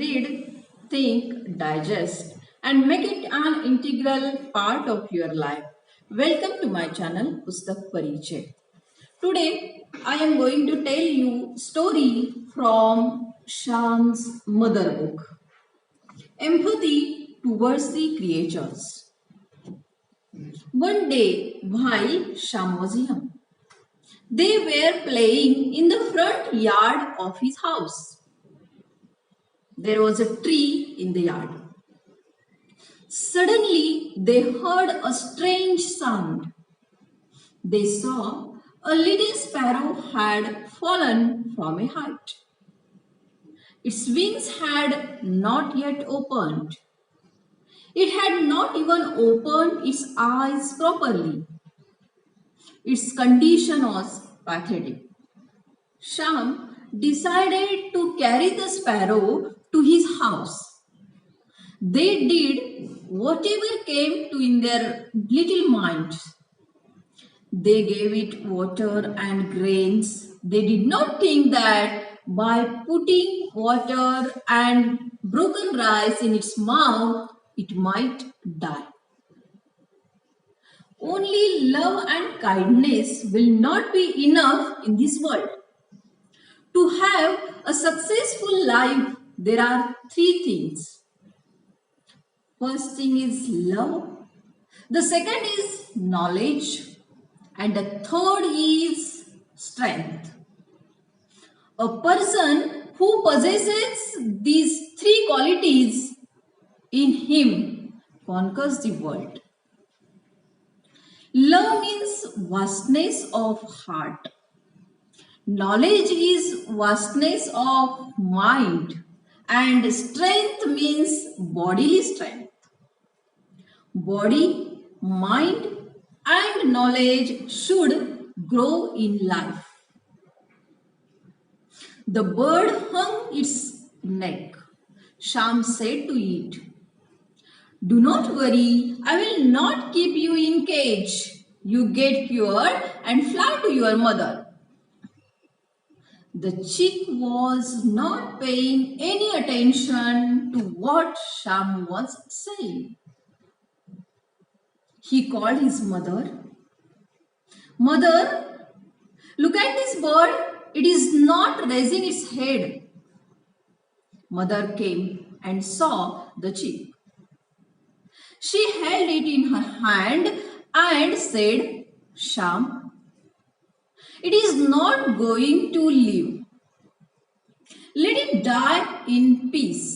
read, think, digest, and make it an integral part of your life. Welcome to my channel, PUSTAK PARICHAY. Today, I am going to tell you story from Shyam's mother book. Empathy towards the creatures. One day, while Shyam was young, they were playing in the front yard of his house. There was a tree in the yard. Suddenly, they heard a strange sound. They saw a little sparrow had fallen from a height. Its wings had not yet opened. It had not even opened its eyes properly. Its condition was pathetic. Shyam decided to carry the sparrow to his house. They did whatever came to in their little minds. They gave it water and grains. They did not think that by putting water and broken rice in its mouth, it might die. Only love and kindness will not be enough in this world. To have a successful life, there are three things. First thing is love. The second is knowledge. And the third is strength. A person who possesses these three qualities in him conquers the world. Love means vastness of heart. Knowledge is vastness of mind. And strength means bodily strength. Body, mind, and knowledge should grow in life. The bird hung its neck. Shyam said to it, "Do not worry, I will not keep you in cage. You get cured and fly to your mother." The chick was not paying any attention to what Shyam was saying. He called his mother. "Mother, look at this bird. It is not raising its head." Mother came and saw the chick. She held it in her hand and said, "Shyam, it is not going to live. Let it die in peace.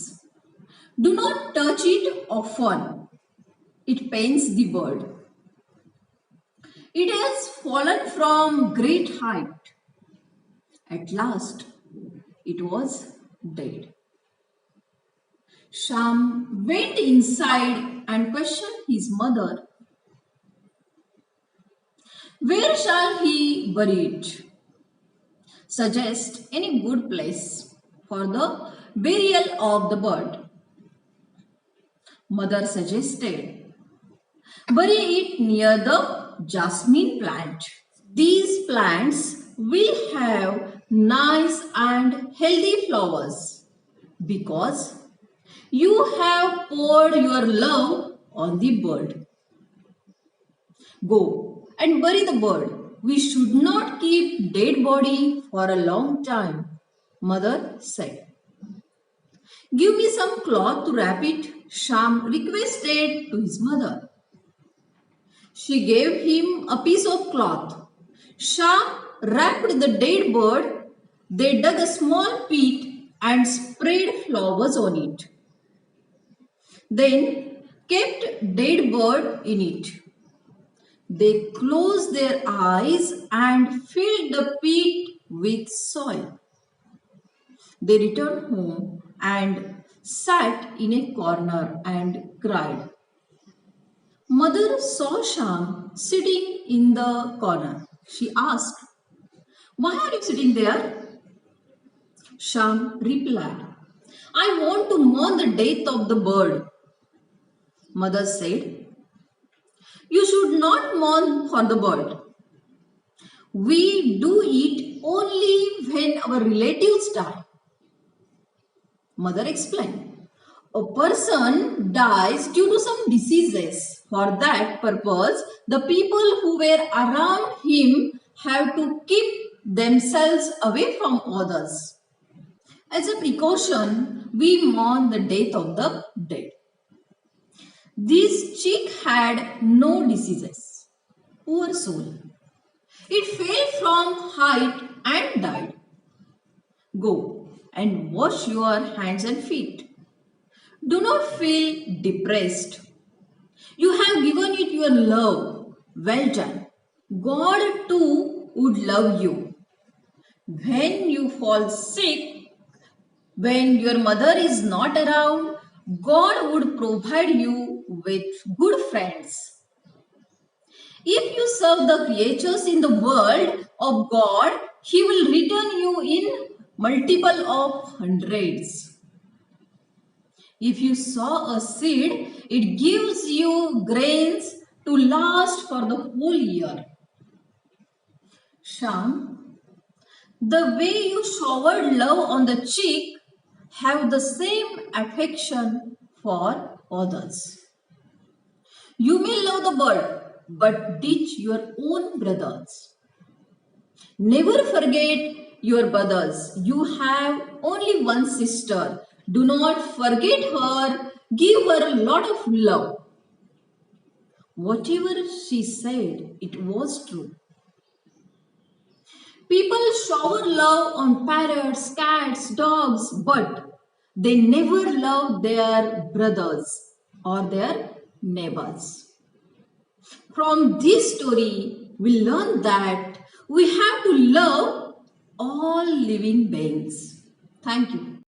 Do not touch it often. It pains the bird. It has fallen from great height. At last, it was dead." Shyam went inside and questioned his mother. "Where shall he bury it? Suggest any good place for the burial of the bird." Mother suggested, "Bury it near the jasmine plant. These plants will have nice and healthy flowers because you have poured your love on the bird. Go and bury the bird. We should not keep dead body for a long time," Mother said. "Give me some cloth to wrap it," Shyam requested to his mother. She gave him a piece of cloth. Shyam wrapped the dead bird. They dug a small pit and spread flowers on it. Then kept dead bird in it. They closed their eyes and filled the pit with soil. They returned home and sat in a corner and cried. Mother saw Shyam sitting in the corner. She asked, "Why are you sitting there?" Shyam replied, "I want to mourn the death of the bird." Mother said, "You should not mourn for the bird. We do it only when our relatives die. Mother explained. A person dies due to some diseases. For that purpose, the people who were around him have to keep themselves away from others. As a precaution, we mourn the death of the dead. This chick had no diseases. Poor soul. It fell from height and died. Go and wash your hands and feet. Do not feel depressed. You have given it your love. Well done. God too would love you. When you fall sick, when your mother is not around, God would provide you with good friends. If you serve the creatures in the world of God, He will return you in multiple of hundreds. If you sow a seed, it gives you grains to last for the whole year. Shyam, the way you showered love on the cheek, have the same affection for others. You may love the bird, but teach your own brothers. Never forget your brothers. You have only one sister. Do not forget her. Give her a lot of love. Whatever she said, it was true. People shower love on parrots, cats, dogs, but they never love their brothers or their neighbors. From this story, we learn that we have to love all living beings. Thank you.